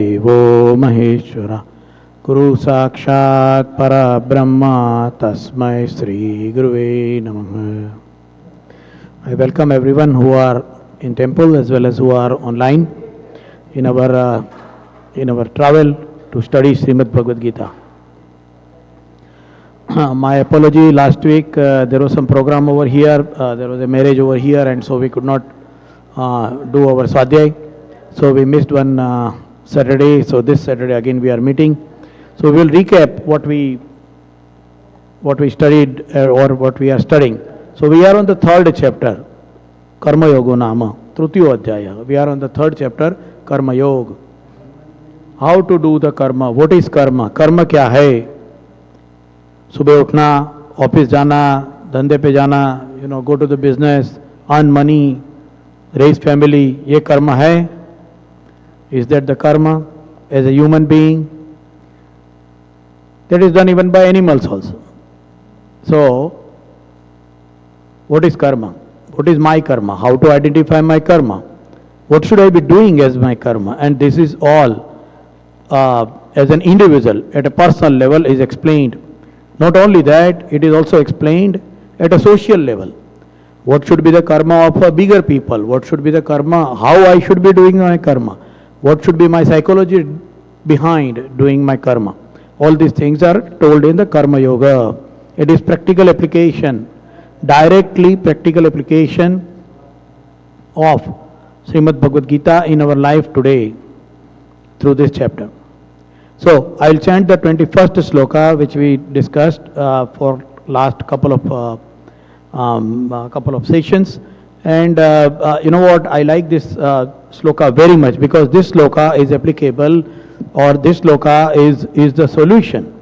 देवो महेश्वरा गुरु साक्षात् परब्रह्मा तस्मै श्री गुरुवे नमः. I welcome everyone who are in temple as well as who are online in our travel to study Shrimad Bhagwat Gita. My apology, last week there was some program over here, there was a marriage over here, and so we could not do our Swadhyay. So we missed one Saturday, so this Saturday again we are meeting. So we will recap what we studied or what we are studying. So we are on the third chapter, Karma Yoga Nama, Trutiyo Adhyaya. We are on the third chapter, Karma Yoga. How to do the karma? What is karma? Karma क्या है? सुबह उठना, office जाना, धंधे पे जाना, go to the business, earn money, raise family, ये कर्म है? Is that the karma as a human being? That is done even by animals also. So, what is karma? What is my karma? How to identify my karma? What should I be doing as my karma? And this is all as an individual at a personal level is explained. Not only that, it is also explained at a social level. What should be the karma of a bigger people? What should be the karma? How I should be doing my karma? What should be my psychology behind doing my karma? All these things are told in the Karma Yoga. It is practical application, directly practical application of Shrimad Bhagwat Gita in our life today through this chapter. So, I will chant the 21st shloka which we discussed for last couple of sessions. And you know what, I like this shloka very much because this shloka is applicable, or this shloka is the solution,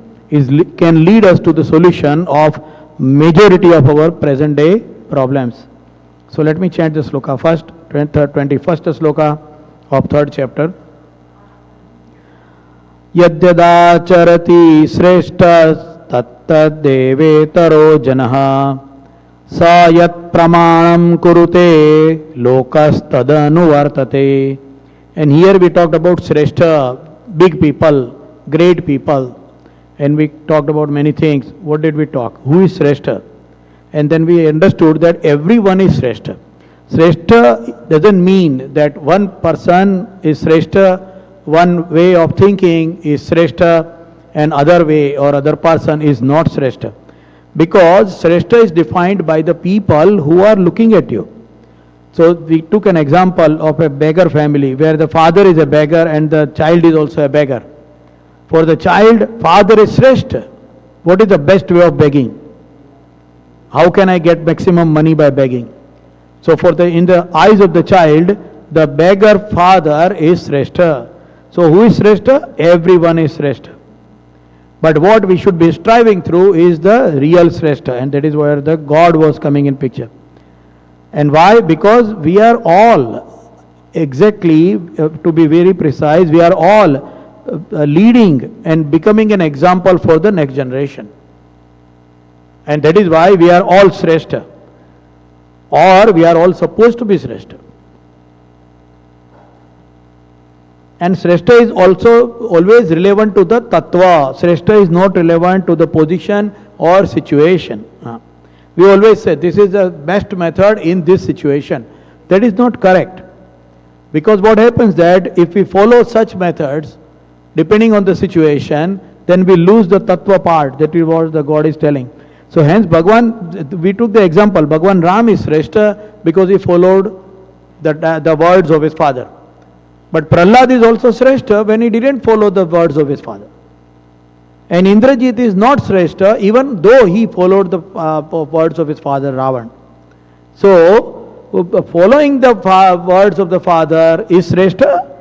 can lead us to the solution of majority of our present day problems. So let me chant the shloka first, 21st shloka of third chapter. Yadyadacharati shreshta tattad devetaro janaha sa yat pramanam kurute lokas tadanu vartate. And here we talked about Shrestha, big people, great people, and we talked about many things. What did we talk? Who is Shrestha? And then we understood that everyone is Shrestha. Shrestha doesn't mean that one person is Shrestha, one way of thinking is Shrestha, and other way or other person is not Shrestha. Because Shrestha is defined by the people who are looking at you. So we took an example of a beggar family where the father is a beggar and the child is also a beggar. For the child, father is Shrestha. What is the best way of begging? How can I get maximum money by begging? So in the eyes of the child, the beggar father is Shrestha. So who is Shrestha? Everyone is Shrestha. But what we should be striving through is the real Shrestha, and that is where the God was coming in picture. And why? Because we are all, exactly, to be very precise, we are all leading and becoming an example for the next generation. And that is why we are all Shrestha, or we are all supposed to be Shrestha. And Shrestha is also always relevant to the tattva. Shrestha is not relevant to the position or situation. We always say this is the best method in this situation. That is not correct. Because what happens that if we follow such methods, depending on the situation, then we lose the tattva part, that is what the God is telling. So hence Bhagwan, we took the example, Bhagwan Ram is Shrestha because he followed the words of his father. But Prahlad is also Shrestha when he didn't follow the words of his father. And Indrajit is not Shrestha even though he followed the words of his father Ravan. So, following the words of the father is Shrestha,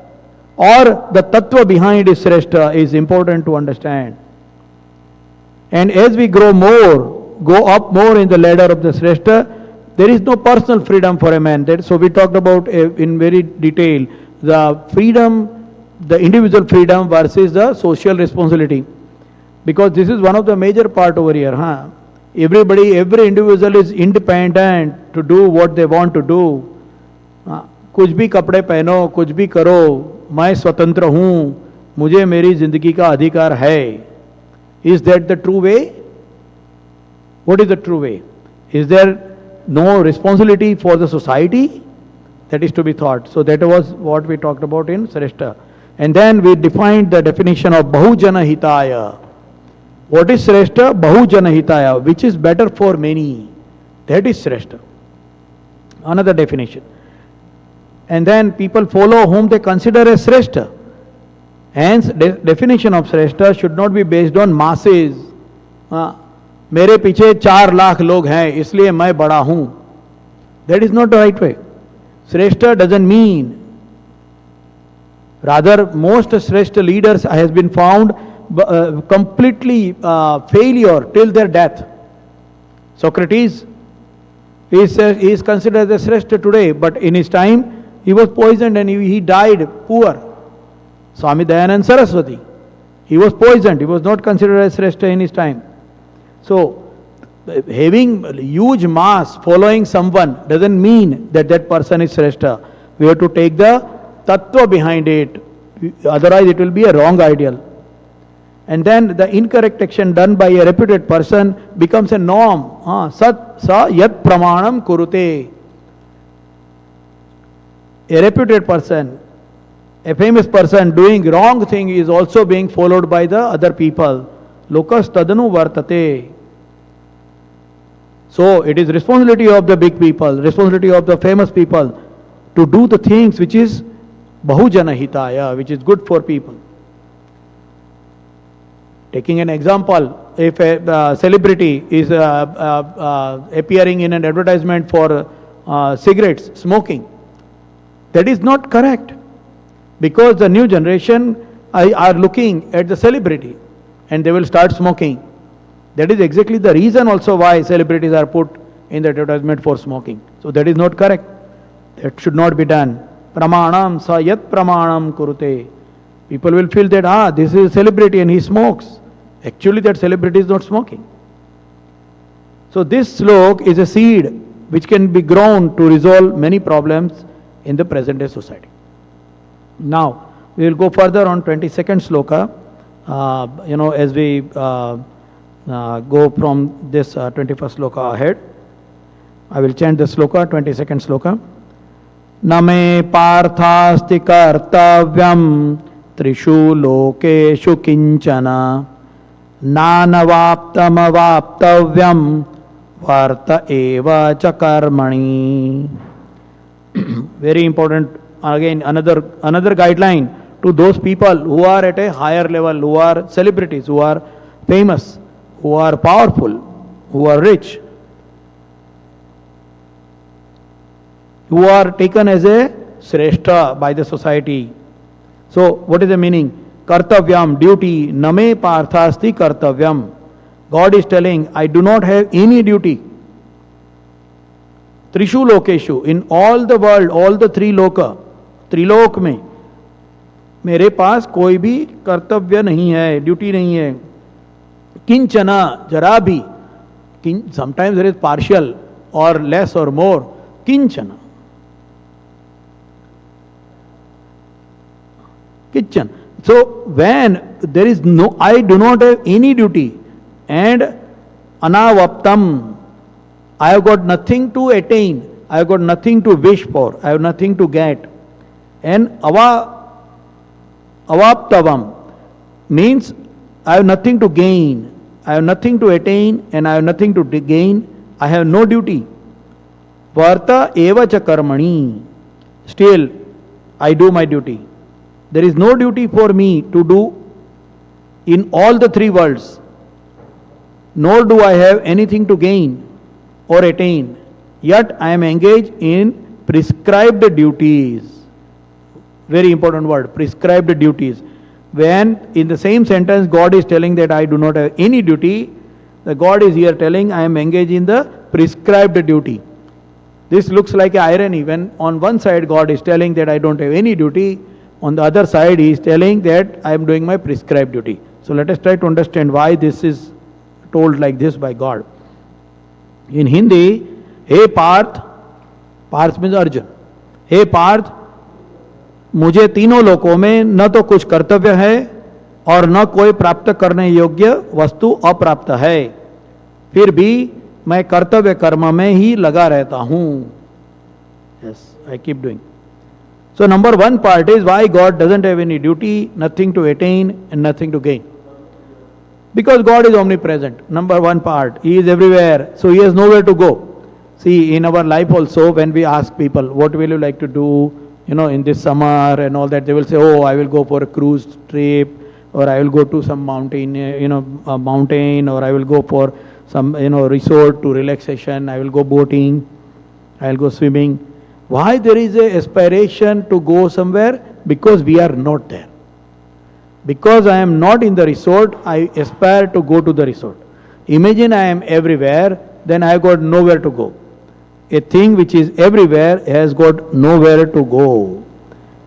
or the tattva behind is Shrestha is important to understand. And as we go up more in the ladder of the Shrestha, there is no personal freedom for a man. So we talked about in very detail the freedom, the individual freedom versus the social responsibility. Because this is one of the major part over here. Every individual is independent to do what they want to do. कुछ भी कपड़े पहनो, कुछ भी करो, मैं स्वतंत्र हूँ, मुझे मेरी जिंदगी का अधिकार है. Is that the true way? What is the true way? Is there no responsibility for the society? That is to be thought. So that was what we talked about in Shrestha. And then we defined the definition of Bahujana Hitaya. What is Shrestha? Bahujana Hitaya, which is better for many. That is Shrestha. Another definition. And then people follow whom they consider as Shrestha. Hence, definition of Shrestha should not be based on masses. मेरे पीछे 4 लाख लोग हैं इसलिए मैं बड़ा हूं. That is not the right way. Shrestha doesn't mean. Rather, most Shrestha leaders has been found completely failure till their death. Socrates is considered as Shrestha today, but in his time he was poisoned and he died poor. Swami Dayanand Saraswati, he was poisoned, he was not considered as Shrestha in his time. So, having huge mass following someone doesn't mean that that person is Shrestha. We have to take the tattva behind it, otherwise it will be a wrong ideal. And then the incorrect action done by a reputed person becomes a norm. Sat sa yat pramanam kurute. A reputed person, a famous person doing wrong thing is also being followed by the other people. Lokas tadanu vartate. So it is responsibility of the big people, responsibility of the famous people to do the things which is bahujana hitaya, which is good for people. Taking an example, if a celebrity is appearing in an advertisement for cigarettes, smoking, that is not correct. Because the new generation are looking at the celebrity and they will start smoking. That is exactly the reason also why celebrities are put in the advertisement for smoking. So that is not correct. That should not be done. Pramanam sa yat pramanam kurute. People will feel that, this is a celebrity and he smokes. Actually that celebrity is not smoking. So this slok is a seed which can be grown to resolve many problems in the present day society. Now, we will go further on 22nd sloka, as we go from this 21st sloka ahead. I will chant the sloka, 22nd sloka. Name parthasti kartavyam trishu lokeshu kinchana nanavaptam avaptavyam varta eva cha karmani. Very important. Again, another guideline to those people who are at a higher level, who are celebrities, who are famous, who are powerful, who are rich, who are taken as a Shrestha by the society. So, what is the meaning? Kartavyam, duty, name parthasti kartavyam. God is telling, I do not have any duty. Trishu lokeshu, in all the world, all the 3 loka, Trilok में मेरे पास कोई भी कर्तव्य नहीं है, duty नहीं है. किंचना, जरा भी. Sometimes there is partial or less or more. Kinchana. Kitchen. So when there is no, I do not have any duty, and anavaptam, I have got nothing to attain, I have got nothing to wish for, I have nothing to get. And avaptavam means I have nothing to gain, I have nothing to attain, and I have nothing to gain, I have no duty. Varta eva cha karmani. Still, I do my duty. There is no duty for me to do in all the 3 worlds, nor do I have anything to gain or attain. Yet I am engaged in prescribed duties. Very important word, prescribed duties. When in the same sentence God is telling that I do not have any duty, the God is here telling I am engaged in the prescribed duty. This looks like an irony when on one side God is telling that I don't have any duty, on the other side he is telling that I am doing my prescribed duty. So let us try to understand why this is told like this by God. In Hindi, hey Parth, Parth means Arjuna. Hey Parth, मुझे तीनों लोकों में न तो कुछ कर्तव्य है और न कोई प्राप्त करने योग्य वस्तु अप्राप्त है, फिर भी मैं कर्तव्य कर्म में ही लगा रहता हूं. Yes, I keep doing. So number one part is why God doesn't have any duty, nothing to attain and nothing to gain. Because God is omnipresent. Number one part, He is everywhere, so He has nowhere to go. See, in our life also, when we ask people, what will you like to do, in this summer and all that, they will say, oh, I will go for a cruise trip, or I will go to some mountain, a mountain, or I will go for some, resort to relaxation, I will go boating, I will go swimming. Why there is a aspiration to go somewhere? Because we are not there. Because I am not in the resort, I aspire to go to the resort. Imagine I am everywhere, then I have got nowhere to go. A thing which is everywhere has got nowhere to go.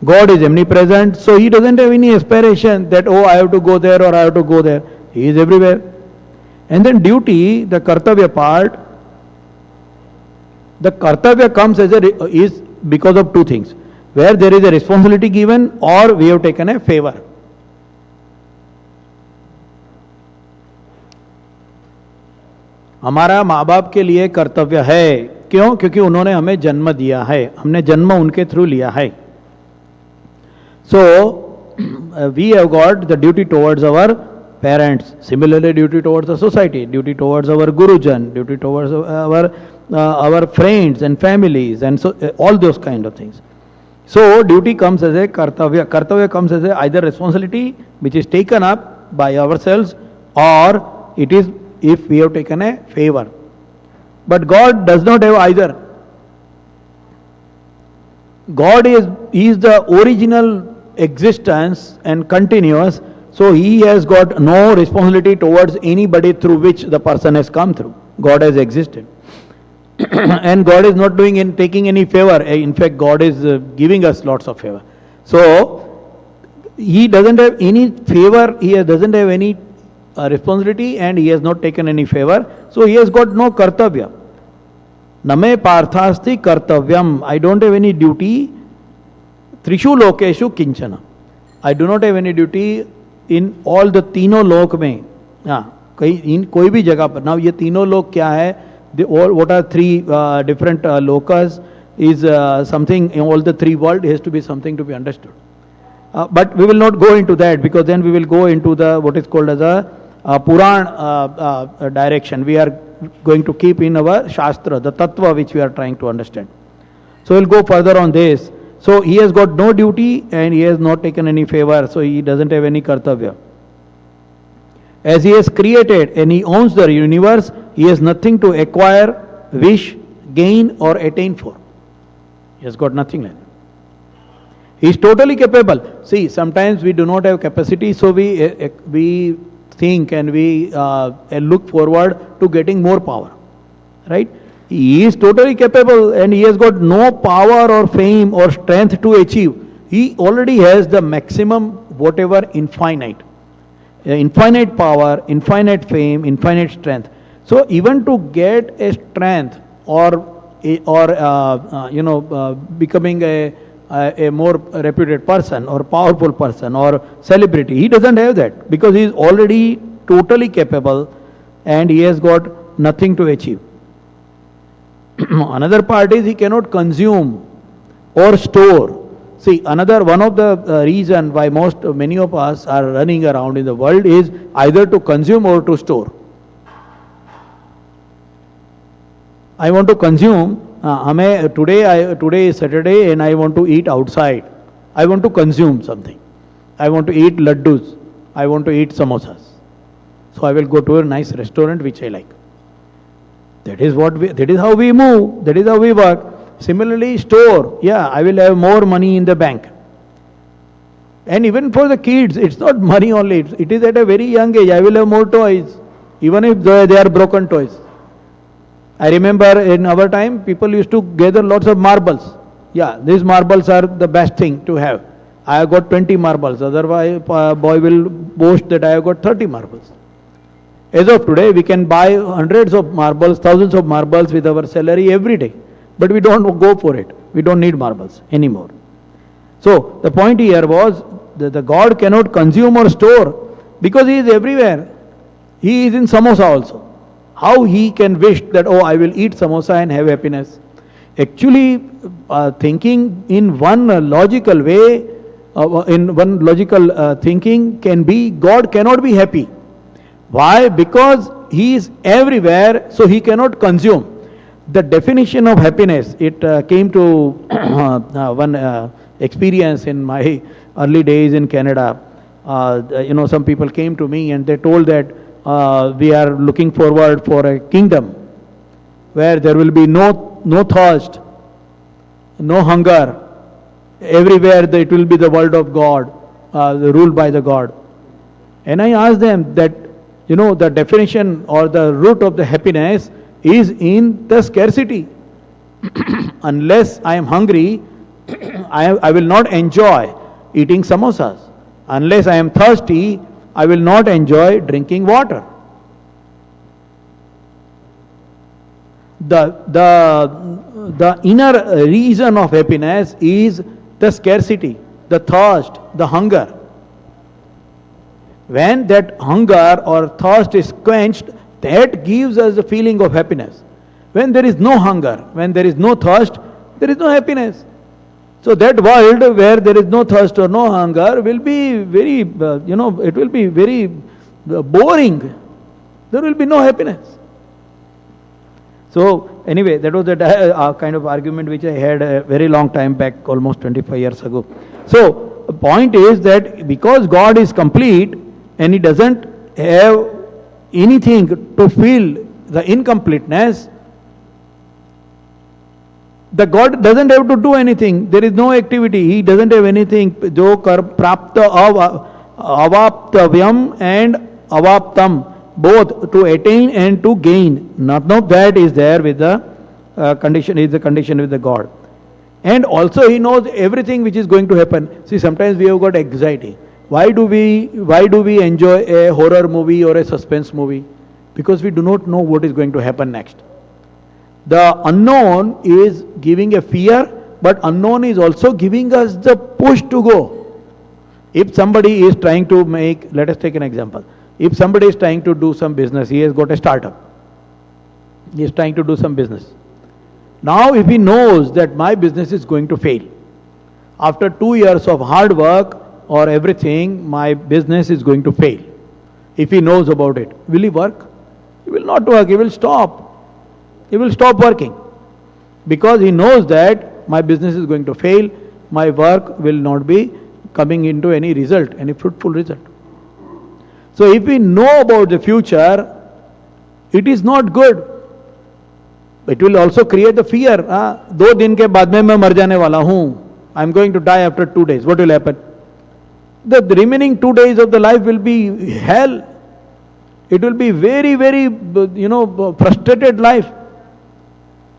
God is omnipresent, so He doesn't have any aspiration that, oh, I have to go there or I have to go there. He is everywhere. And then duty, the kartavya part, the kartavya comes is because of two things. Where there is a responsibility given or we have taken a favor. हमारा माँ बाप के लिए कर्तव्य है. क्यों? क्योंकि उन्होंने हमें जन्म दिया है, हमने जन्म उनके थ्रू लिया है. So we have got the duty towards our parents, similarly duty towards the society, duty towards our gurujan, duty towards our friends and families, and so all those kind of things. So duty comes as a kartavya. Kartavya comes as a either responsibility which is taken up by ourselves, or it is if we have taken a favor. But God does not have either. God is the original existence and continuous, so He has got no responsibility towards anybody through which the person has come through. God has existed. And God is not taking any favor. In fact, God is giving us lots of favor. So He doesn't have any favor, He doesn't have any responsibility, and He has not taken any favor. So He has got no kartavya. Name parthasti kartavyam. I don't have any duty. Trishu lokeshu kinchana. I do not have any duty in all the तीनों लोक में. इन कोई भी जगह पर. Now ये तीनों लोक क्या है? What are three different lokas? Is something in all the three world has to be something to be understood. But we will not go into that, because then we will go into the what is called as a Puran direction. We are going to keep in our Shastra, the Tattva which we are trying to understand. So we'll go further on this. So He has got no duty and He has not taken any favor, so He doesn't have any kartavya. As He has created and He owns the universe, He has nothing to acquire, wish, gain or attain for. He has got nothing like that. He is totally capable. See, sometimes we do not have capacity, so we think and we look forward to getting more power. Right? He is totally capable and He has got no power or fame or strength to achieve. He already has the maximum whatever infinite. Infinite power, infinite fame, infinite strength. So even to get a strength or becoming a more reputed person or powerful person or celebrity, he doesn't have that, because he is already totally capable and he has got nothing to achieve. Another part is he cannot consume or store. See, another one of the reason why many of us are running around in the world is either to consume or to store. I want to consume. Today is Saturday and I want to eat outside. I want to consume something. I want to eat laddus. I want to eat samosas. So I will go to a nice restaurant which I like. That is how we move. That is how we work. Similarly, store. Yeah, I will have more money in the bank. And even for the kids, it's not money only. It is at a very young age. I will have more toys, even if they are broken toys. I remember in our time, people used to gather lots of marbles. Yeah, these marbles are the best thing to have. I have got 20 marbles. Otherwise, boy will boast that I have got 30 marbles. As of today, we can buy hundreds of marbles, thousands of marbles with our salary every day. But we don't go for it. We don't need marbles anymore. So the point here was that the God cannot consume or store because He is everywhere. He is in samosa also. How He can wish that, oh, I will eat samosa and have happiness? Actually, thinking in one logical way, thinking can be, God cannot be happy. Why? Because He is everywhere, so He cannot consume. The definition of happiness, it came to one experience in my early days in Canada. Some people came to me and they told that we are looking forward for a kingdom where there will be no thirst, no hunger. Everywhere it will be the word of God, ruled by the God. And I asked them that, the definition or the root of the happiness is in the scarcity. Unless I am hungry, I will not enjoy eating samosas. Unless I am thirsty, I will not enjoy drinking water. The inner reason of happiness is the scarcity, the thirst, the hunger. When that hunger or thirst is quenched, that gives us a feeling of happiness. When there is no hunger, when there is no thirst, there is no happiness. So that world where there is no thirst or no hunger will be very, it will be very boring. There will be no happiness. So anyway, that was the kind of argument which I had a very long time back, almost 25 years ago. So the point is that because God is complete and He doesn't have anything to fill the incompleteness, the God doesn't have to do anything. There is no activity. He doesn't have anything. Jo prapta avaptavyam and avaptam, both to attain and to gain. None of that is there with the condition, is the condition with the God. And also He knows everything which is going to happen. See, sometimes we have got anxiety. Why do we enjoy a horror movie or a suspense movie? Because we do not know what is going to happen next. The unknown is giving a fear, but unknown is also giving us the push to go. If somebody is trying to let us take an example. If somebody is trying to do some business, he has got a startup. He is trying to do some business. Now if he knows that my business is going to fail, after 2 years of hard work or everything, my business is going to fail. If he knows about it, will he work? He will not work, he will stop. He will stop working. Because he knows that my business is going to fail, my work will not be coming into any result, any fruitful result. So if we know about the future, it is not good. It will also create the fear. 2 दिन के बाद में मैं मर जाने वाला हूँ. I am going to die after 2 days. What will happen? The remaining 2 days of the life will be hell. It will be very, very, frustrated life.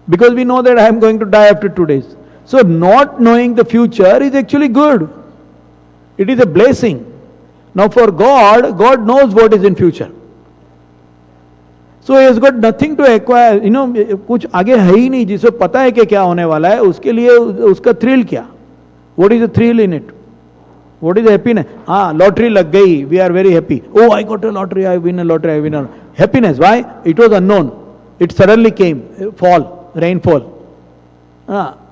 Because we know that I am going to die after 2 days. So not knowing the future is actually good. It is a blessing. Now for God, God knows what is in future. So he has got nothing to acquire. कुछ आगे है ही नहीं जिसे पता है कि क्या होने वाला है, उसके लिए उसका थ्रिल क्या? What is the thrill in it? What is the happiness? Lottery लग गई. We are very happy. Oh, I got a lottery. I win a lottery. I win a happiness. Why? It was unknown. It suddenly came. Fall, rainfall.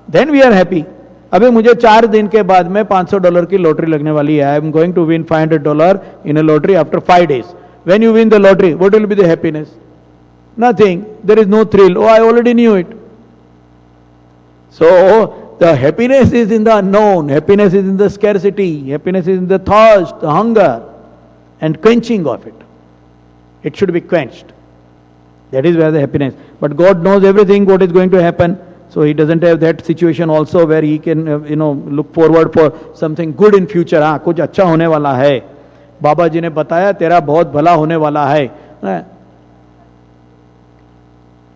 Then we are happy. अबे मुझे 4 दिन के बाद में $500 की lottery लगने वाली है. I am going to win $500 in a lottery after 5 days. When you win the lottery, what will be the happiness? Nothing. There is no thrill. Oh, I already knew it. So the happiness is in the unknown. Happiness is in the scarcity. Happiness is in the thirst, the hunger, and quenching of it. It should be quenched. That is where the happiness. But God knows everything what is going to happen. So he doesn't have that situation also where he can, look forward for something good in future. कुछ अच्छा होने वाला है. बाबा जी ने बताया तेरा बहुत भला होने वाला है.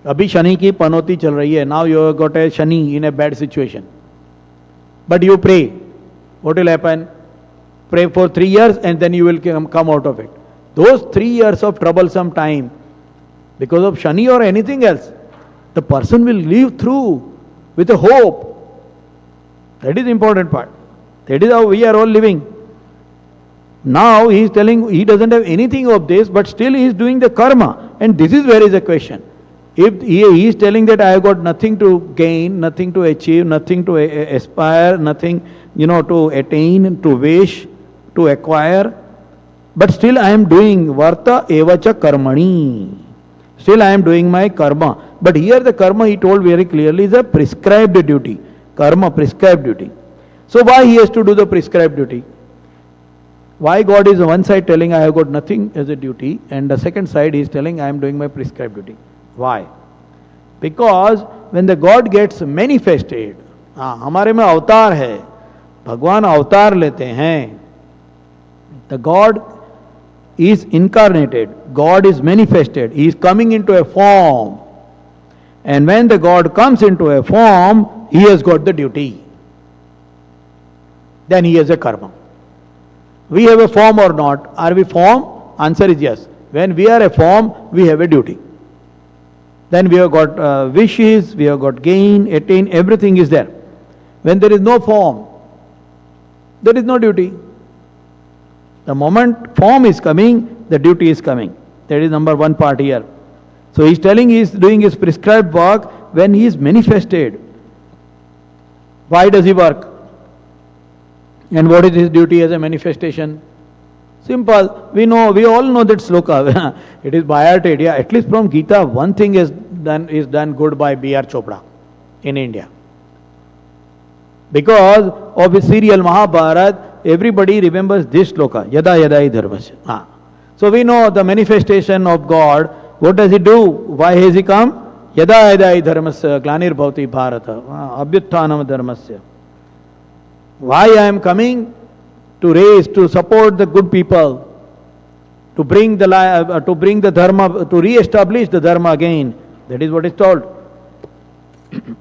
अभी शनि की पनौती चल रही है. Now you have got a Shani in a bad situation. But you pray. What will happen? Pray for 3 years and then you will come out of it. Those 3 years of troublesome time, because of shani or anything else, the person will live through with a hope. That is the important part. That is how we are all living. Now he is telling he doesn't have anything of this, but still he is doing the karma. And this is where is the question. If he is telling that I have got nothing to gain, nothing to achieve, nothing to aspire, nothing, to attain, to wish, to acquire, but still I am doing varta evacha karmani. Still I am doing my karma. But here the karma, he told very clearly, is a prescribed duty. Karma, prescribed duty. So why he has to do the prescribed duty? Why God is on one side telling I have got nothing as a duty, and the second side he is telling I am doing my prescribed duty? Why? Because when the God gets manifested, हमारे में अवतार है, भगवान अवतार लेते हैं, the God is incarnated, God is manifested, he is coming into a form, and when the God comes into a form, he has got the duty. Then he has a karma. We have a form or not? Are we form? Answer is yes. When we are a form, we have a duty. Then we have got wishes, we have got gain, attain, everything is there. When there is no form, there is no duty. The moment form is coming, the duty is coming. That is number one part here. So he is telling he is doing his prescribed work when he is manifested. Why does he work? And what is his duty as a manifestation? Simple. We all know that shloka. It is by heart. Yeah, at least from Gita, one thing is done good by B.R. Chopra in India. Because of his serial Mahabharat, everybody remembers this shloka. Yada yada hi dharmasya. So we know the manifestation of God. What does he do? Why has he come? Yada yada hi dharmasya glanir bhavati bharata. Abhyutthanam dharmasya. Why I am coming? To raise, to support the good people, to bring the dharma, to re-establish the dharma again. That is what is told.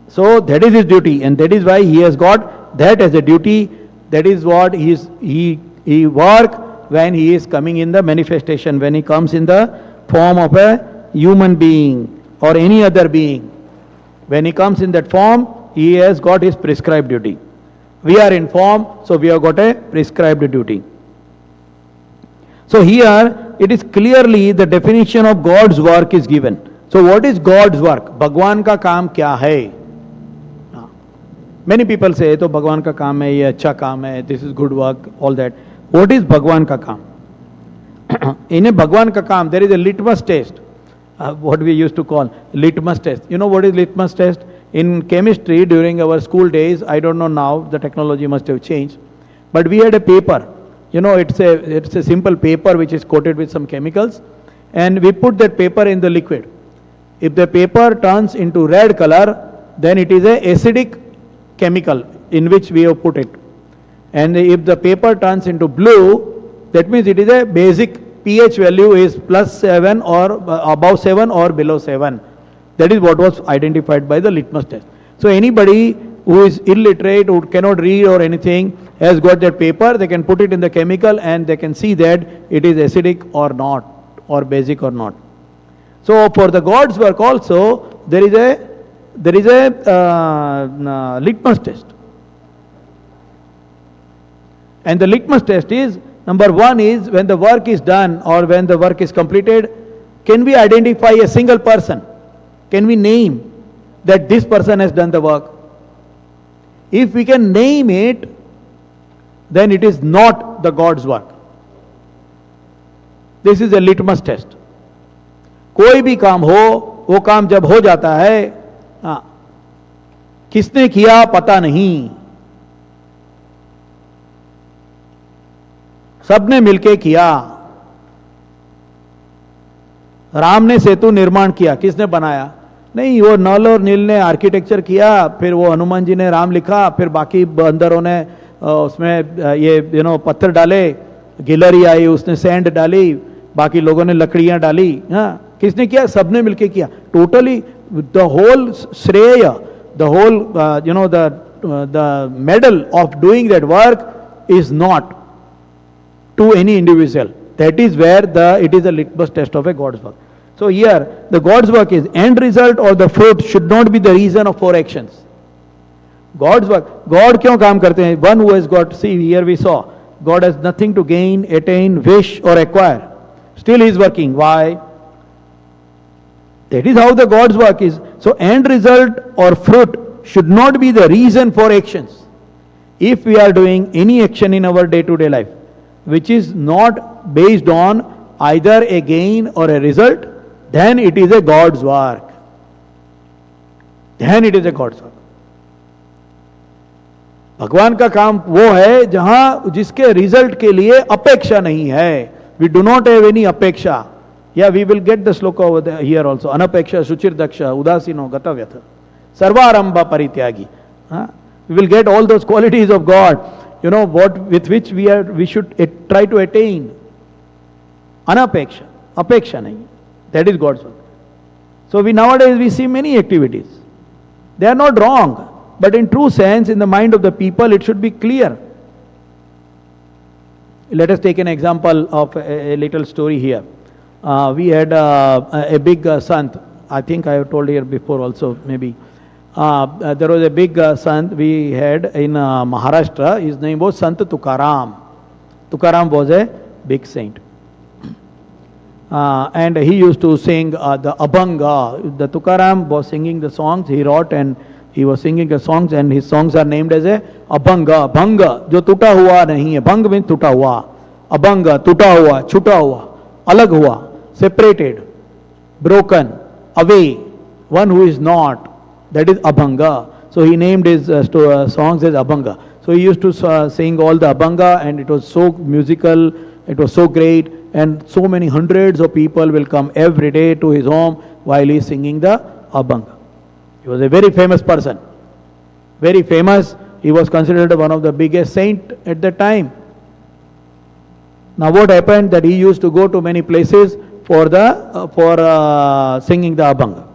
So that is his duty, and that is why he has got that as a duty. That is what he work when he is coming in the manifestation, when he comes in the form of a human being or any other being. When he comes in that form, he has got his prescribed duty. We are in form, so we have got a prescribed duty. So here, it is clearly the definition of God's work is given. So what is God's work? Bhagwan ka kaam kya hai? Many people say, to Bhagwan ka kaam hai, ye acha kaam hai, this is good work, all that. What is Bhagwan ka kaam? In a Bhagwan ka kaam, there is a litmus test. What we used to call litmus test. You know what is litmus test? In chemistry, during our school days, I don't know now, the technology must have changed, but we had a paper. It's a simple paper which is coated with some chemicals, and we put that paper in the liquid. If the paper turns into red color, then it is a acidic chemical in which we have put it. And if the paper turns into blue, that means it is a basic pH value is +7 or above 7 or below 7. That is what was identified by the litmus test. So anybody who is illiterate, who cannot read or anything, has got that paper, they can put it in the chemical and they can see that it is acidic or not, or basic or not. So for the God's work also, there is a litmus test. And the litmus test is, number one is, when the work is done or when the work is completed, can we identify a single person? Can we name that this person has done the work? If we can name it, then it is not the God's work. This is a litmus test. कोई भी काम हो, वो काम जब हो जाता है, किसने किया पता नहीं, सबने मिलके किया. राम ने सेतु निर्माण किया, किसने बनाया? नहीं, वो नल और नील ने आर्किटेक्चर किया, फिर वो हनुमान जी ने राम लिखा, फिर बाकी बंदरों ने उसमें ये पत्थर डाले, गिलहरी आई उसने सैंड डाली, बाकी लोगों ने लकड़ियां डाली. किसने किया? सबने मिलके किया. टोटली द होल श्रेय, the whole the medal of doing that work is not to any individual. That is where it is a litmus test of a God's work. So here, the God's work is end result or the fruit should not be the reason of 4 actions. God's work. God क्यों काम करते हैं? One who has got, see here we saw, God has nothing to gain, attain, wish or acquire. Still he is working. Why? That is how the God's work is. So end result or fruit should not be the reason for actions. If we are doing any action in our day-to-day life, which is not based on either a gain or a result, then it is a God's work. Then it is a God's work. भगवान का काम वो है जहां जिसके result के लिए अपेक्षा नहीं है. We do not have any अपेक्षा. Yeah, we will get the shloka over there, here also. Anapeksha, Shuchir Daksha, Udasino, Gatavyatha. Sarvarambha Parityagi. We will get all those qualities of God, what with which we should try to attain. Anapeksha, apeksha nahi. That is God's work. So nowadays we see many activities. They are not wrong, but in true sense, in the mind of the people, it should be clear. Let us take an example of a little story here. We had a big sant. I think I have told here before also, maybe. There was a big sant we had in Maharashtra. His name was Sant Tukaram. Tukaram was a big saint. And he used to sing the Abhanga. The Tukaram was singing the songs he wrote, and he was singing the songs, and his songs are named as a Abhanga. Bhanga, jo tuta hua nahi hai. Bhang means tuta hua. Abhanga, tuta hua, chuta hua, alag hua, separated, broken, away, one who is not. That is Abhanga. So he named his songs as Abhanga. So he used to sing all the Abhanga, and it was so musical, it was so great, and so many hundreds of people will come every day to his home while he is singing the Abhanga. He was a very famous person. Very famous. He was considered one of the biggest saint at that time. Now what happened, that he used to go to many places for singing the Abhanga.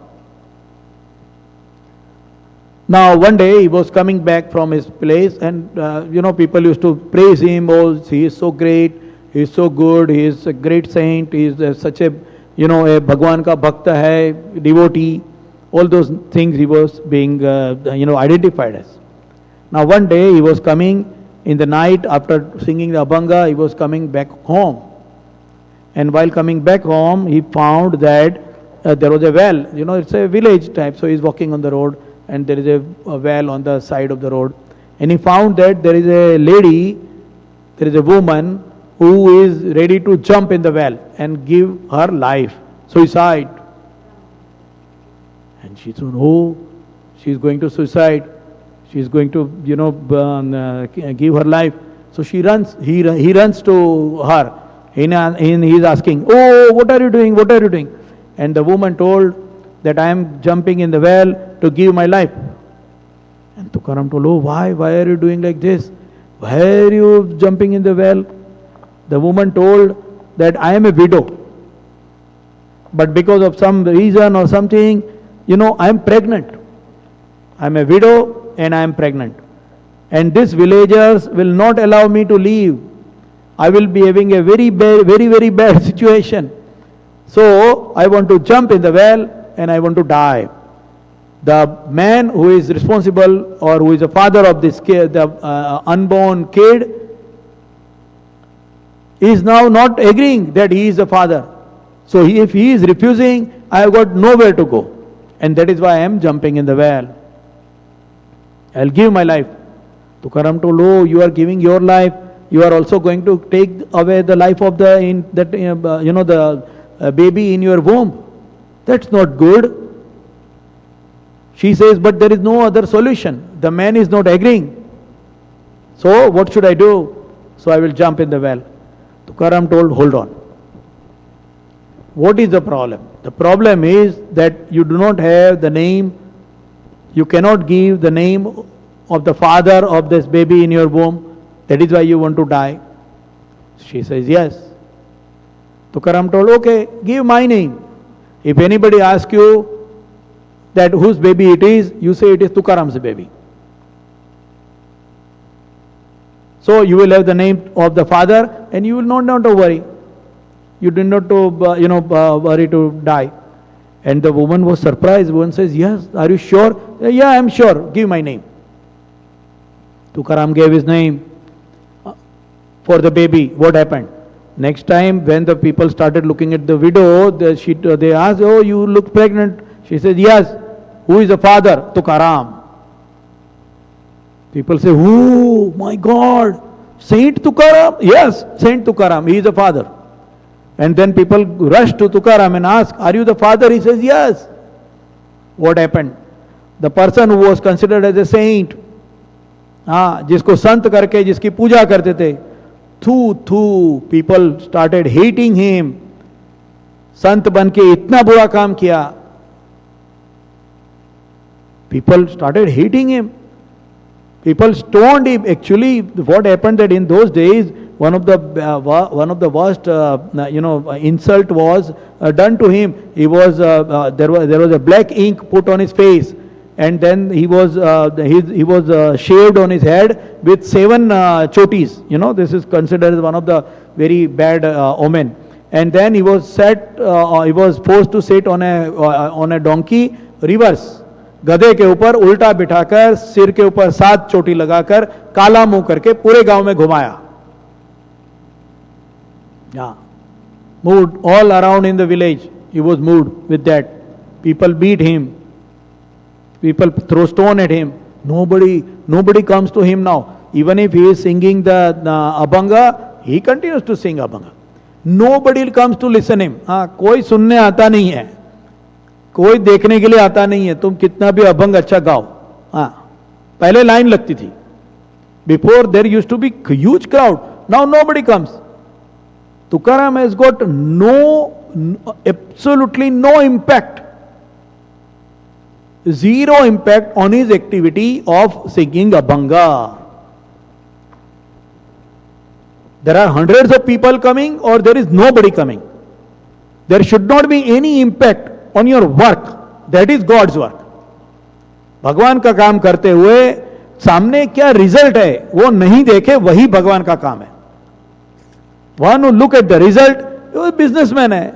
Now one day he was coming back from his place, and people used to praise him. Oh, he is so great, he is so good, he is a great saint, he is such a a Bhagwan ka bhakta hai, devotee. All those things he was being identified as. Now one day he was coming in the night after singing the Abhanga, he was coming back home. And while coming back home, he found that there was a well. It's a village type, so he's walking on the road, and there is a well on the side of the road. And he found that there is a lady, there is a woman who is ready to jump in the well and give her life, suicide. And she thought, oh, she is going to suicide. She is going to, give her life. So he runs to her. And he is asking, oh, what are you doing? What are you doing? And the woman told that I am jumping in the well to give my life. And Tukaram told, oh, why? Why are you doing like this? Why are you jumping in the well? The woman told that I am a widow. But because of some reason or something, I am pregnant. I am a widow and I am pregnant. And these villagers will not allow me to leave. I will be having a very bad situation. So I want to jump in the well and I want to die. The man who is responsible, or who is the father of this kid, the unborn kid, is now not agreeing that he is the father. So if he is refusing, I have got nowhere to go. And that is why I am jumping in the well. I will give my life. Tukaram told, oh, you are giving your life. You are also going to take away the life of the baby in your womb. That's not good. She says, but there is no other solution. The man is not agreeing. So what should I do? So I will jump in the well. Tukaram told, hold on. What is the problem? The problem is that you do not have the name, you cannot give the name of the father of this baby in your womb. That is why you want to die. She says, yes. Tukaram told, okay, give my name. If anybody asks you that whose baby it is, you say it is Tukaram's baby. So you will have the name of the father and you will not have to worry. You do not worry to die. And the woman was surprised. Woman says, yes, are you sure? Yeah, I am sure. Give my name. Tukaram gave his name for the baby. What happened? Next time when the people started looking at the widow, they asked, oh, you look pregnant. She said, yes. Who is the father? Tukaram. People say, oh my God, Saint Tukaram? Yes, Saint Tukaram, he is the father. And then people rush to Tukaram and ask, are you the father? He says, yes. What happened? The person who was considered as a saint, जिसको संत करके जिसकी पूजा करते थे, people started hating him. संत बन के इतना बुरा काम किया. People started hating him. People stoned him. Actually, what happened that in those days, one of the worst, insult was done to him. He was there was a black ink put on his face, and then he was shaved on his head with 7 chotis. This is considered as one of the very bad omen. And then he was forced to sit on a donkey reverse. गधे के ऊपर उल्टा बिठाकर सिर के ऊपर 7 चोटी लगाकर काला मुंह करके पूरे गांव में घुमाया. Moved all around in the village. He was moved with that. People beat him. People throw stone at him. Nobody comes to him now. Even if he is singing the Abhanga, he continues to sing Abhanga. Nobody comes to listen him. कोई सुनने आता नहीं है, कोई देखने के लिए आता नहीं है. तुम कितना भी अभंग अच्छा गाओ. पहले लाइन लगती थी. Before there used to be huge crowd. Now nobody comes. Tukaram has got absolutely no impact. Zero impact on his activity of singing Abhanga. There are hundreds of people coming or there is nobody coming. There should not be any impact on your work. That is God's work. भगवान का काम करते हुए सामने क्या result है वो नहीं देखे, वही भगवान का काम है. One who look at the result, वो businessman है.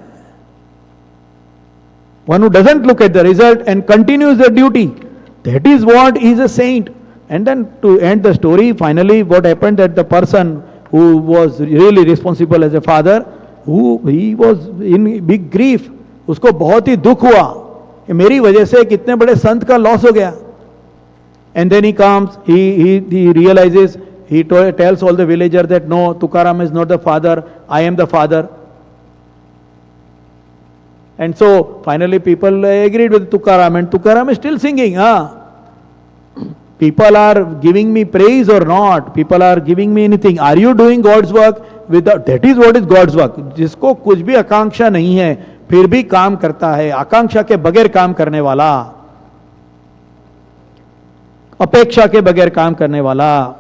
One who doesn't look at the result and continues the duty, that is what is a saint. And then to end the story, finally what happened that the person who was really responsible as a father, he was in big grief. उसको बहुत ही दुख हुआ कि मेरी वजह से कितने बड़े संत का लॉस हो गया. And then he comes, he realizes, he tells all the villagers that no, Tukaram is not the father, I am the father. And so finally people agreed with Tukaram, and Tukaram is still singing. People are giving me praise or not, people are giving me anything. Are you doing God's work? That is what is God's work. जिसको कुछ भी आकांक्षा नहीं है फिर भी काम करता है, आकांक्षा के बगैर काम करने वाला, अपेक्षा के बगैर काम करने वाला.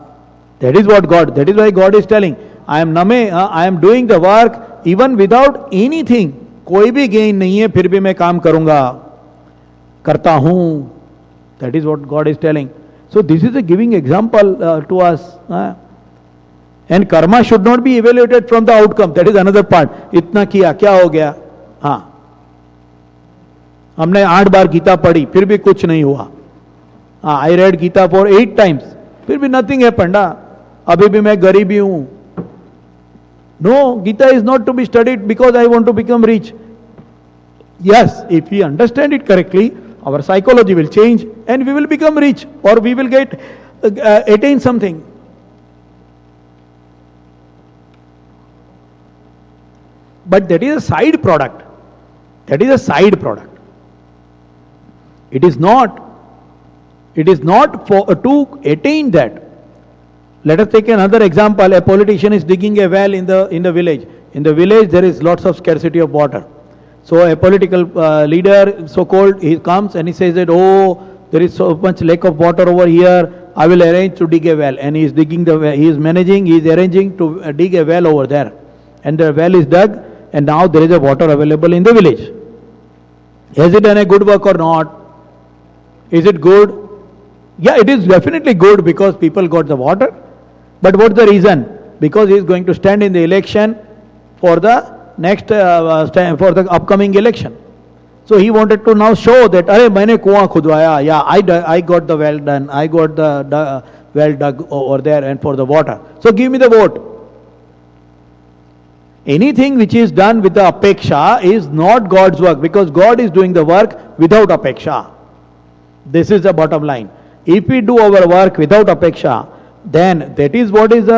That is what God, that is why God is telling, I am doing the work even without anything. कोई भी गेन नहीं है फिर भी मैं काम करूंगा, करता हूं. That is what God is telling. So this is a giving example to us. And karma should not be evaluated from the outcome. That is another part. इतना किया क्या हो गया. हमने 8 बार गीता पढ़ी फिर भी कुछ नहीं हुआ. I read Gita for 8 times फिर भी nothing happened. अभी भी मैं गरीब ही हूं. No, Gita is not to be studied because I want to become rich. Yes, if we understand it correctly, our psychology will change and we will become rich, or we will attain something. But that is a side product. That is a side product. It is not to attain that. Let us take another example. A politician is digging a well in the village. In the village there is lots of scarcity of water. So a political leader, so-called, he comes and he says that, oh, there is so much lack of water over here, I will arrange to dig a well. And he is digging the well, he is arranging to dig a well over there. And the well is dug and now there is a water available in the village. Has it done a good work or not? Is it good? Yeah, it is definitely good because people got the water. But what's the reason? Because he is going to stand in the election for the next for the upcoming election. So he wanted to now show that, अरे मैंने कुआं खुदवाया, yeah, I got the well done, I got the well dug over there and for the water. So give me the vote. Anything which is done with the apeksha is not God's work, because God is doing the work without apeksha. This is the bottom line. If we do our work without apeksha, then that is what is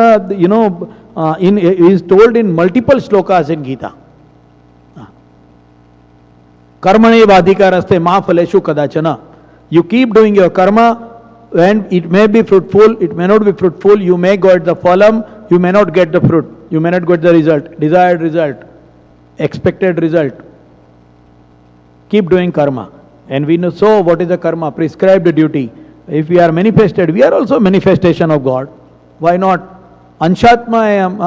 is told in multiple shlokas in Gita. Karmane vadhikaraste ma phaleshu kadachana. You keep doing your karma, and it may be fruitful, it may not be fruitful, you may get the phalam, you may not get the fruit, you may not get the result, desired result, expected result. Keep doing karma. And we know, so what is the karma? Prescribed duty. If we are manifested, we are also manifestation of God. Why not? Anshatmayam.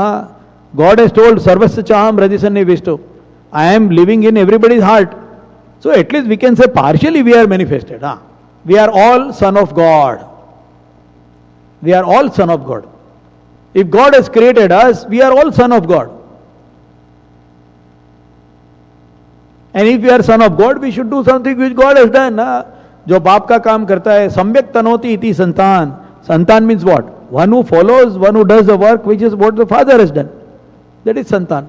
God has told, Sarvasya Chaham Radisanni Vishtu. I am living in everybody's heart. So at least we can say partially we are manifested. We are all son of God. We are all son of God. If God has created us, we are all son of God. And if we are son of God, we should do something which God has done. जो बाप का काम करता है, सम्यक तनोति इति संतान. Santan means what? One who follows, one who does the work which is what the father has done. That is santan.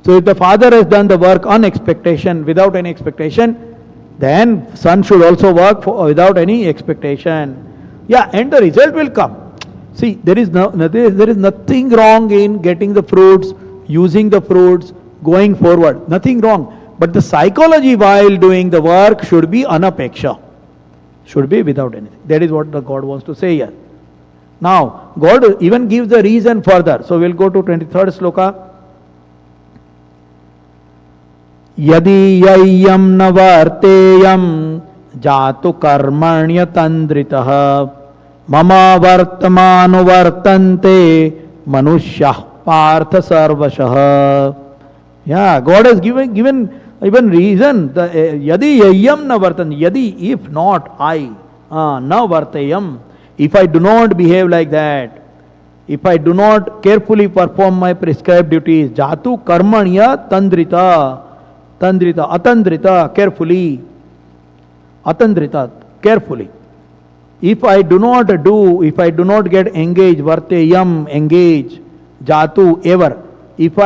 So if the father has done the work on expectation, without any expectation, then son should also work without any expectation. Yeah, and the result will come. See, there is nothing wrong in getting the fruits, using the fruits, going forward. Nothing wrong. But the psychology while doing the work should be anapeksha. Should be without anything. That is what the God wants to say here. Now, God even gives the reason further. So we'll go to 23rd sloka. Yadi yayyam navarteyam jatu karmanya tandritaha mama vartamanu vartante manushya partha sarvashah. Yeah, God has given even reason. Yadi yayyam na vartan. Yadi, if not I, na vartayam. If I do not behave like that, if I do not carefully perform my prescribed duties, jatu karmanya tandrita, atandrita, carefully, atandrita, carefully. If I do not get engaged, varteyam, engage, jatu, ever. If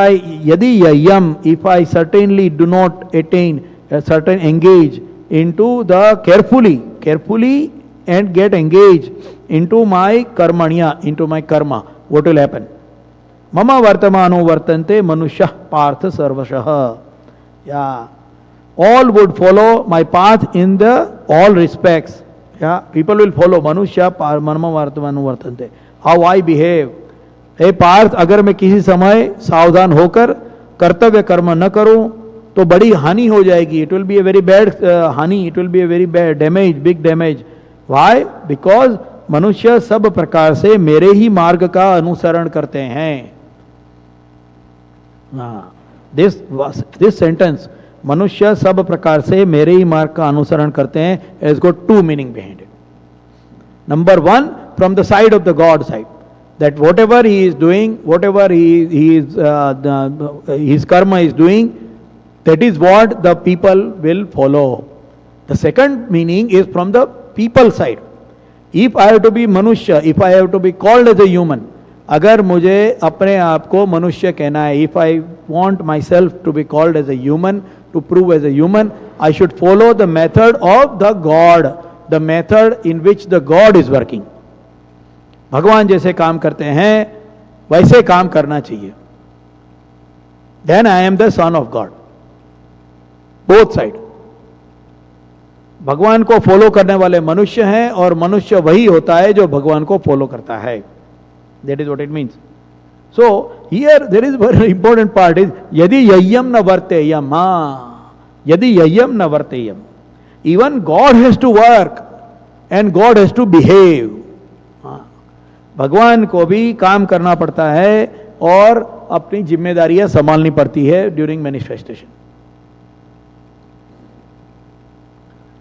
I certainly do not attain a certain engage into the carefully and get engaged into my karmanya, into my karma, what will happen? Mama vartamano vartante manushya partha sarvashah. Yeah. All would follow my path in the all respects. Yeah. People will follow manushya mama vartamano vartante. How I behave. हे पार्थ, अगर मैं किसी समय सावधान होकर कर्तव्य कर्म न करूं तो बड़ी हानि हो जाएगी. It will be a very bad हानि, it will be a very bad damage, big damage. Why? Because मनुष्य सब प्रकार से मेरे ही मार्ग का अनुसरण करते हैं. दिस सेंटेंस, मनुष्य सब प्रकार से मेरे ही मार्ग का अनुसरण करते हैं, has got two meaning behind it. Number one, from the side of the god side, that whatever he is doing, whatever his karma is doing, that is what the people will follow. The second meaning is from the people side. If I have to be manushya, if I have to be called as a human, अगर मुझे अपने आप को मनुष्य कहना है, if I want myself to be called as a human, to prove as a human, I should follow the method of the God, the method in which the God is working. भगवान जैसे काम करते हैं वैसे काम करना चाहिए. Then I am the son of God. Both side. भगवान को फॉलो करने वाले मनुष्य हैं और मनुष्य वही होता है जो भगवान को फॉलो करता है. That is what it means. So here there is very important part is यदि यय्यम न वर्तेयम. यदि यय्यम न वर्तेयम. Even God has to work and God has to behave. भगवान को भी काम करना पड़ता है और अपनी जिम्मेदारियां संभालनी पड़ती है during manifestation.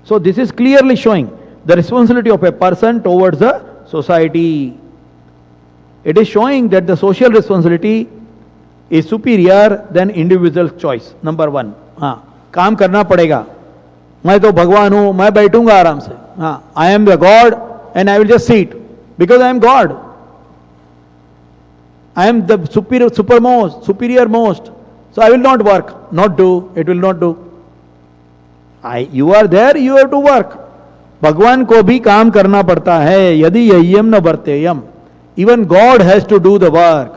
So this is clearly showing the responsibility of a person towards the society. It is showing that the social responsibility is superior than individual choice. Number one, काम करना पड़ेगा. मैं तो भगवान हूं, मैं बैठूंगा आराम से, हाँ, I am the God and I will just seat because I am God, I am the superior most, so I will not work, not do, it will not do. You are there, you have to work. भगवान को भी काम करना पड़ता है, यदि ययम न वर्तेयम, even God has to do the work.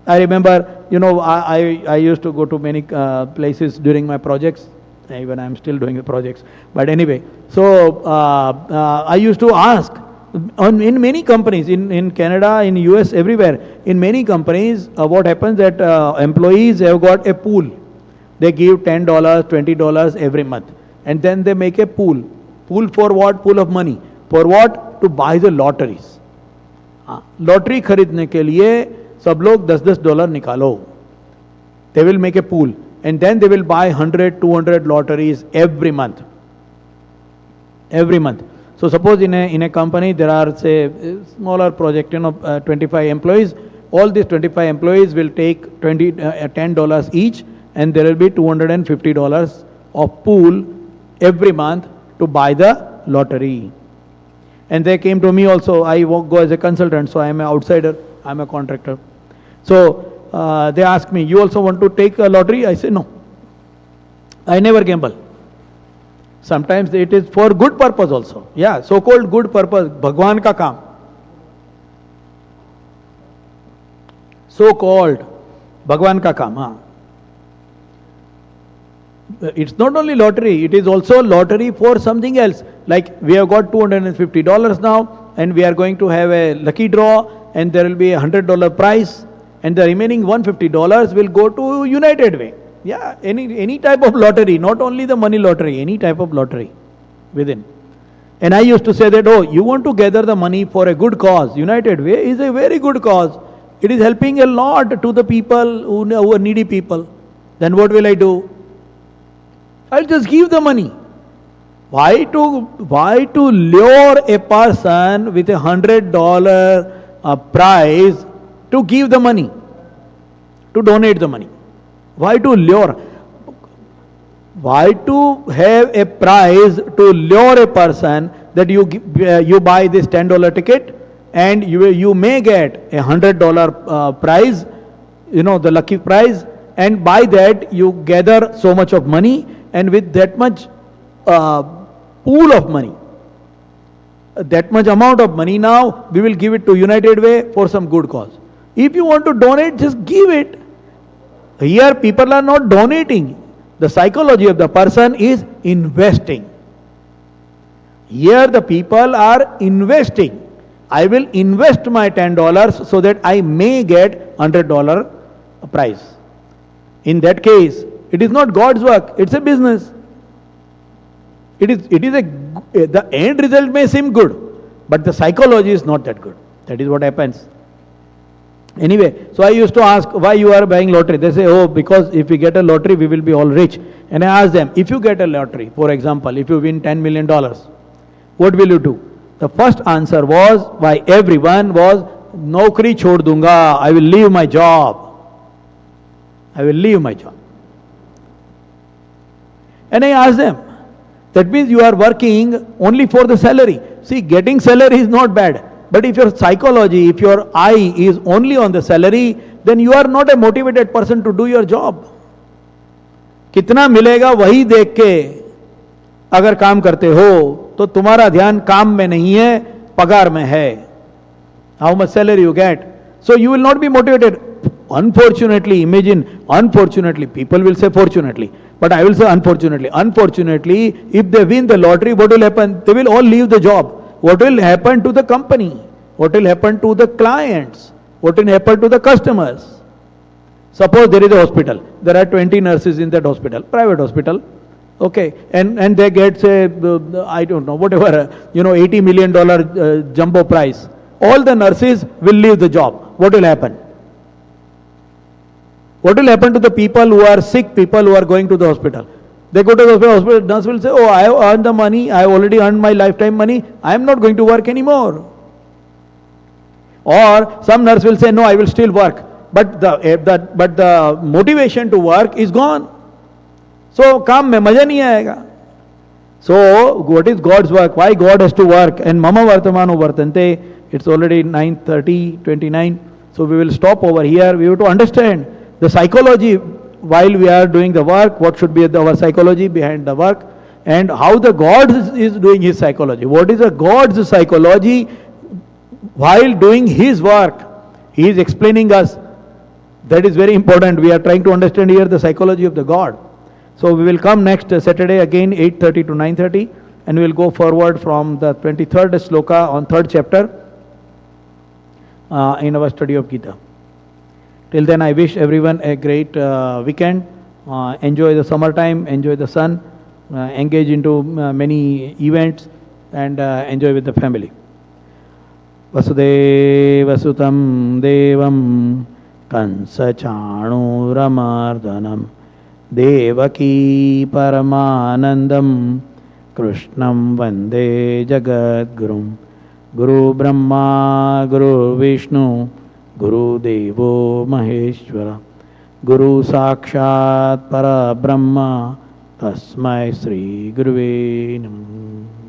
I remember, I used to go to many places during my projects, even I am still doing the projects, but anyway, so I used to ask, in many companies, in Canada, in US, everywhere, in many companies, what happens that employees have got a pool. They give $10, $20 every month. And then they make a pool. Pool for what? Pool of money. For what? To buy the lotteries. Lottery खरीदने के लिए सब लोग $10 निकालो. They will make a pool. And then they will buy 100, 200 lotteries every month. Every month. So suppose in a company there are, say, smaller project, 25 employees. All these 25 employees will take $10 each, and there will be $250 of pool every month to buy the lottery. And they came to me also. I go as a consultant, so I am an outsider. I am a contractor. So they asked me, "You also want to take a lottery?" I said, "No. I never gamble." Sometimes it is for good purpose also. Yeah, so-called good purpose. Bhagwan ka kaam. So-called Bhagwan ka kaam. Haan. It's not only lottery, it is also lottery for something else. Like we have got $250 now, and we are going to have a lucky draw, and there will be a $100 prize, and the remaining $150 will go to United Way. Yeah, any type of lottery, not only the money lottery, any type of lottery within. And I used to say that, oh, you want to gather the money for a good cause. United Way is a very good cause. It is helping a lot to the people who are needy people. Then what will I do? I'll just give the money. Why to lure a person with $100 prize to give the money, to donate the money? Why to lure? Why to have a prize to lure a person that you buy this $10 ticket and you may get a $100 prize, the lucky prize, and by that you gather so much of money, and with that much pool of money, that much amount of money, now we will give it to United Way for some good cause. If you want to donate, just give it. Here people are not donating. The psychology of the person is investing. Here the people are investing. I will invest my $10 so that I may get $100 prize. In that case, it is not God's work, it's a business. The end result may seem good, but the psychology is not that good. That is what happens. Anyway, so I used to ask, why you are buying lottery? They say, oh, because if we get a lottery, we will be all rich. And I asked them, if you get a lottery, for example, if you win $10 million, what will you do? The first answer was, why everyone was, Naukri chhod dunga, I will leave my job. I will leave my job. And I asked them, that means you are working only for the salary. See, getting salary is not bad. But if your psychology, if your eye is only on the salary, then you are not a motivated person to do your job. कितना मिलेगा वही देख के अगर काम करते हो तो तुम्हारा ध्यान काम में नहीं है, पगार में है. How much salary you get? So you will not be motivated. Unfortunately, people will say fortunately, but I will say unfortunately. Unfortunately, if they win the lottery, what will happen? They will all leave the job. What will happen to the company? What will happen to the clients? What will happen to the customers? Suppose there is a hospital. There are 20 nurses in that hospital, private hospital. Okay, and they get, say, I don't know, whatever, $80 million jumbo prize. All the nurses will leave the job. What will happen? What will happen to the people who are sick, people who are going to the hospital? They go to the hospital, nurse will say, oh, I have earned the money, I have already earned my lifetime money, I am not going to work anymore. Or some nurse will say, no, I will still work, but the motivation to work is gone. So काम में मजा नहीं आएगा. So what is God's work? Why God has to work? And mama vartamano vartante. It's already 9:30:29. So we will stop over here. We have to understand the psychology while we are doing the work. What should be our psychology behind the work, and how the God is doing His psychology. What is the God's psychology while doing His work? He is explaining us. That is very important. We are trying to understand here the psychology of the God. So we will come next Saturday again 8:30 to 9:30, and we will go forward from the 23rd shloka on 3rd chapter in our study of Gita. Till then, I wish everyone a great weekend. Enjoy the summertime, enjoy the sun, engage into many events, and enjoy with the family. Vasudeva Sutam Devam Kansa Chanuramardanam Devaki Paramanandam Krishnam Vande Jagadgurum Guru Brahma Guru Vishnu Guru Devo Maheshwara Guru Sakshat Para Brahma Tasmai Sri Guruve Namah.